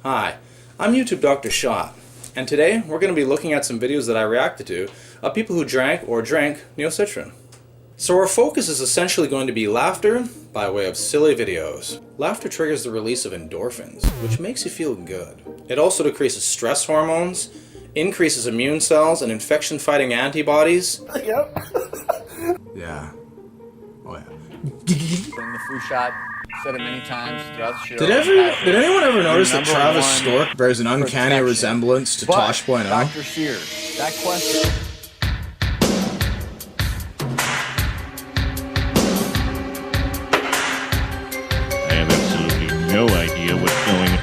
Hi, I'm YouTube Dr. Shot, and today we're going to be looking at some videos that I reacted to of people who drank or drank Neo Citran. So our focus is essentially going to be laughter by way of silly videos. Laughter triggers the release of endorphins, which makes you feel good. It also decreases stress hormones, increases immune cells and infection-fighting antibodies. Yep. Yeah. Oh yeah. Bring the flu shot. Said it many times throughout the show. Did anyone ever notice that Travis Stork bears an uncanny resemblance to Tosh.0? Dr. Sears, that question. I have absolutely no idea what's going on.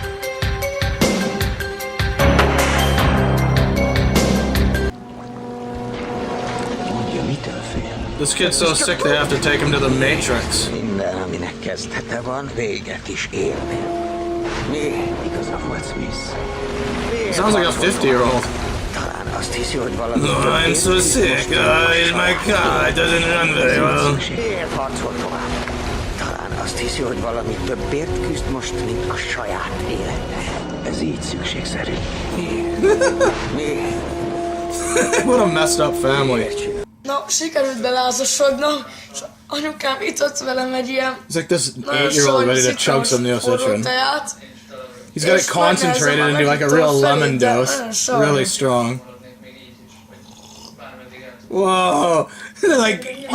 This kid's so sick they have to take him to the Matrix. Minden, aminek kezdete van, véget is érni. Mi igaza volt, Smith? Sounds like a 50-year-old. Talán azt hiszi, hogy valami Oh, I'm so sick. My car doesn't run very well. Miért harcol tovább? Talán azt hiszi, hogy valami többért küzd most, mint a saját élete. Ez így szükségszerű. Mi? What a messed up family. Na, sikerült belázasodnom, és anyukám itott velem egy ilyen He's like this 8-year-old ready to chug some Neo Citran. He's got it concentrated into like a real lemon dose. Really strong. Whoa. Like,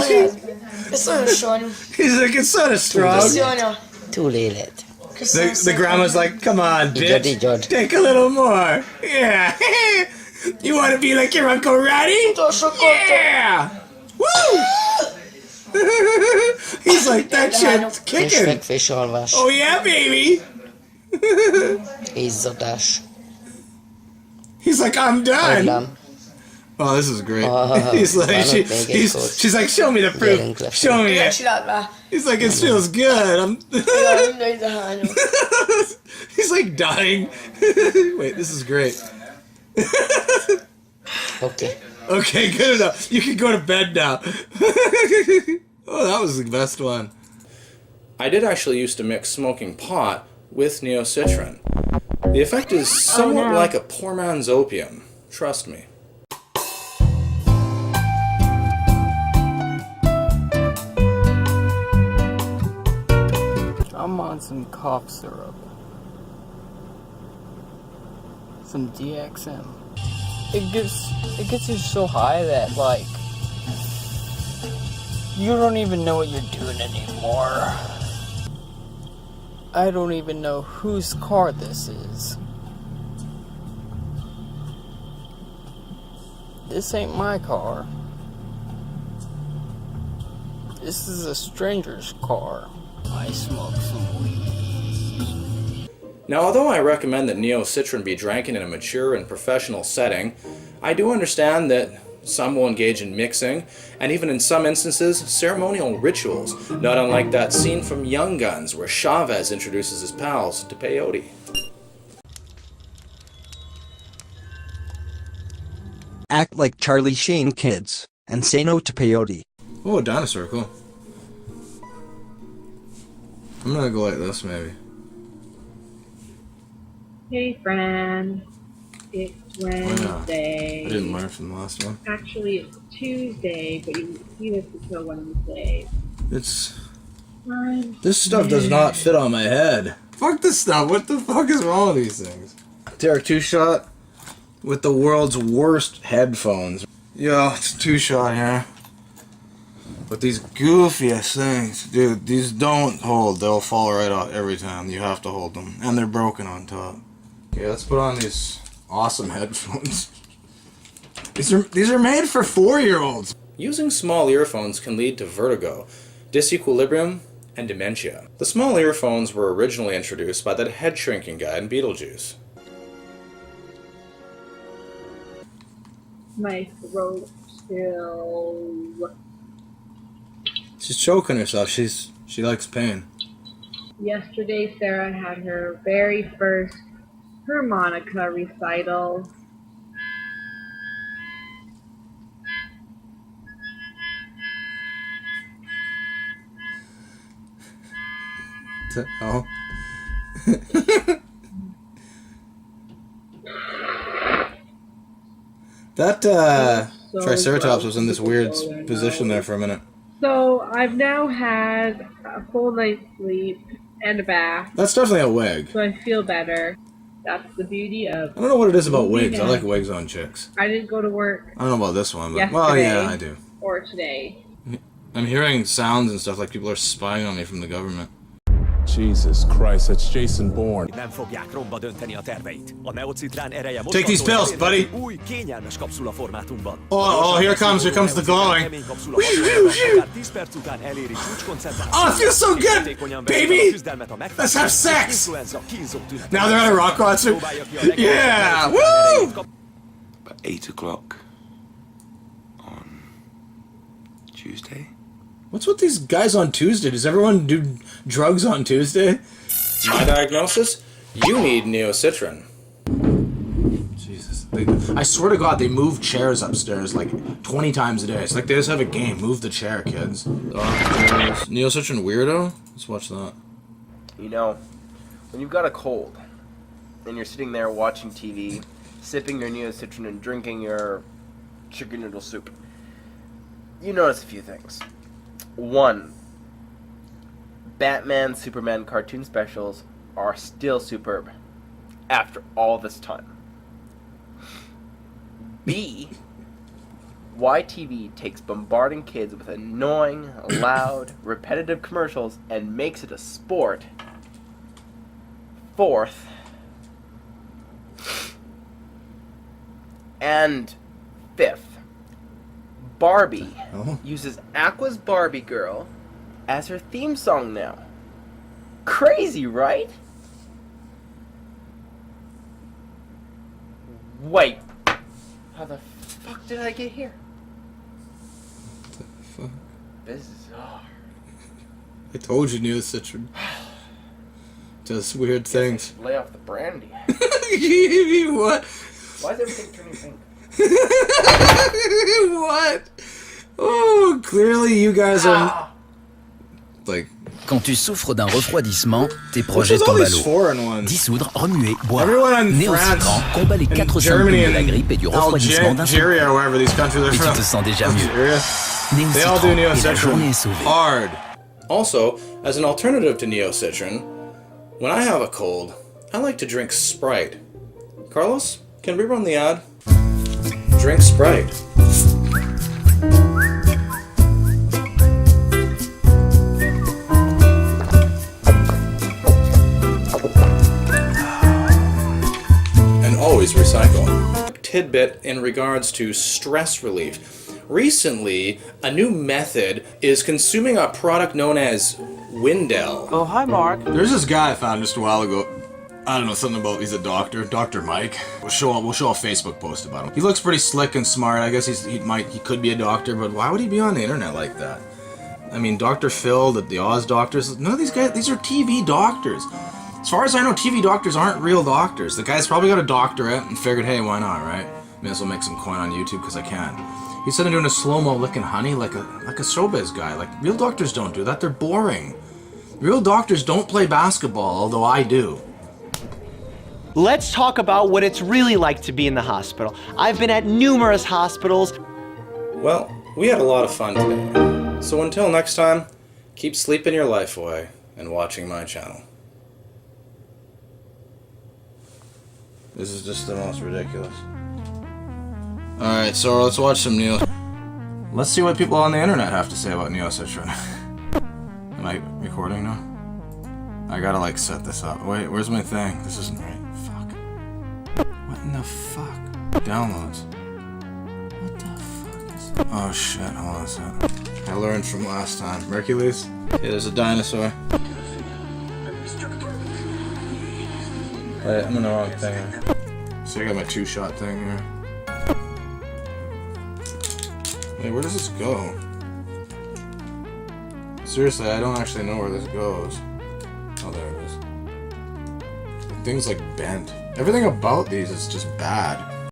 Ez olyan savanyú. he's like, it's sort of strong. Köszi, anya. Túléled. The grandma's like, come on, bitch. Take a little more. Yeah. You want to be like your Uncle Ratty? Yeah. Woo! He's like, that shit's kicking. Oh yeah, baby. Izzadás. He's like, I'm done. Oh, this is great. He's like, she's like, show me the proof. Show me it. He's like, it feels good. He's like dying. Wait, this is great. Okay. Okay, good enough. You can go to bed now. Oh, that was the best one. I did actually used to mix smoking pot with Neo Citran. The effect is somewhat like a poor man's opium. Trust me. I'm on some cough syrup. Some DXM. It gets you so high that like you don't even know what you're doing anymore. I don't even know whose car this is. This ain't my car. This is a stranger's car. I smoke some weed. Now, although I recommend that Neo Citran be drank in a mature and professional setting, I do understand that some will engage in mixing, and even in some instances, ceremonial rituals, not unlike that scene from Young Guns where Chavez introduces his pals to peyote. Act like Charlie Sheen kids, and say no to peyote. Oh, a dinosaur, cool. I'm gonna go like this, maybe. Hey friend, it's Wednesday. I didn't learn from the last one. Actually, it's Tuesday, but you can see this until Wednesday. This stuff does not fit on my head. Fuck this stuff. What the fuck is wrong with these things? Derek Two-Shot with the world's worst headphones. Yo, it's Two-Shot here. But these goofiest things, dude, these don't hold. They'll fall right out every time. You have to hold them. And they're broken on top. Okay, let's put on these awesome headphones. These are made for 4-year-olds. Using small earphones can lead to vertigo, disequilibrium, and dementia. The small earphones were originally introduced by that head shrinking guy in Beetlejuice. My throat still... She's choking herself. She likes pain. Yesterday, Sarah had her very first harmonica recital. Oh. That So Triceratops gross. was in this weird position there for a minute. So I've now had a full night's sleep and a bath, That's definitely a wig. so I feel better. That's the beauty of. I don't know what it is about moving wigs. I on. like wigs on chicks. I didn't go to work I don't know about this one, but yesterday. well, yeah, I do. Or today. I'm hearing sounds and stuff like people are spying on me from the government. Jesus Christ, that's Jason Bourne. Nem fogják romba dönteni a terveit. A Neo Citran ereje most Take these pills, buddy. Új, kényelmes kapszula formátumban. Oh, here comes the glowing. Akár 10 perc után eléri csúcskoncentrációt. Oh, it feels so good, baby. Let's have sex. Now they're at a rock concert. Yeah, woo! About 8 o'clock on Tuesday. What's with these guys on Tuesday? Does everyone do drugs on Tuesday? My diagnosis? You need Neo Citran. Jesus. I swear to God, they move chairs upstairs like 20 times a day. It's like they just have a game. Move the chair, kids. Neo Citran weirdo? Let's watch that. You know, when you've got a cold, and you're sitting there watching TV, sipping your Neo Citran and drinking your chicken noodle soup, you notice a few things. One, Batman, Superman cartoon specials are still superb after all this time. B, why TV takes bombarding kids with annoying, loud, repetitive commercials and makes it a sport. Fourth, and fifth, Barbie uses Aqua's Barbie Girl as her theme song now. Crazy, right? Wait, how the fuck did I get here? What the fuck? Bizarre. I told you Neo Citran does weird things. Lay off the brandy. What? Why is everything turning pink? What? Oh, clearly you guys are like. Quand tu souffres d'un refroidissement, tes projets tombent à l'eau. Dissoudre, remuer, boire. Neo Citran combat les 4 symptômes de la grippe et du refroidissement d'un seul coup. Et tu te sens déjà mieux. Neo Citran et la journée est sauvée. Hard. Also, as an alternative to Neo Citran, when I have a cold, I like to drink Sprite. Carlos, can we run the ad? Drink Sprite. And always recycle. Tidbit in regards to stress relief. Recently, a new method is consuming a product known as Windell. Oh, hi, Mark. There's this guy I found just a while ago. I don't know, something about, he's a doctor, Dr. Mike. We'll show a Facebook post about him. He looks pretty slick and smart. I guess he could be a doctor, but why would he be on the internet like that? I mean, Dr. Phil, the Oz doctors, none of these guys, these are TV doctors. As far as I know, TV doctors aren't real doctors. The guy's probably got a doctorate and figured, hey, why not, right? May as well make some coin on YouTube because I can. He's sitting doing a slow-mo licking honey like a showbiz guy. Like, real doctors don't do that. They're boring. Real doctors don't play basketball, although I do. Let's talk about what it's really like to be in the hospital. I've been at numerous hospitals. Well, we had a lot of fun today. So until next time, keep sleeping your life away and watching my channel. This is just the most ridiculous. Alright, so let's watch some Neo. Let's see what people on the internet have to say about Neo Citran. Am I recording now? I gotta like set this up. Wait, where's my thing? This isn't right. Fuck. What in the fuck? Downloads. What the fuck is that? Oh shit, hold on a sec. I learned from last time. Hercules? Okay, there's a dinosaur. Wait, I'm in the wrong thing. So I got my 2-shot thing here. Wait, where does this go? Seriously, I don't actually know where this goes. Oh, there it is. The thing's like bent. Everything about these is just bad.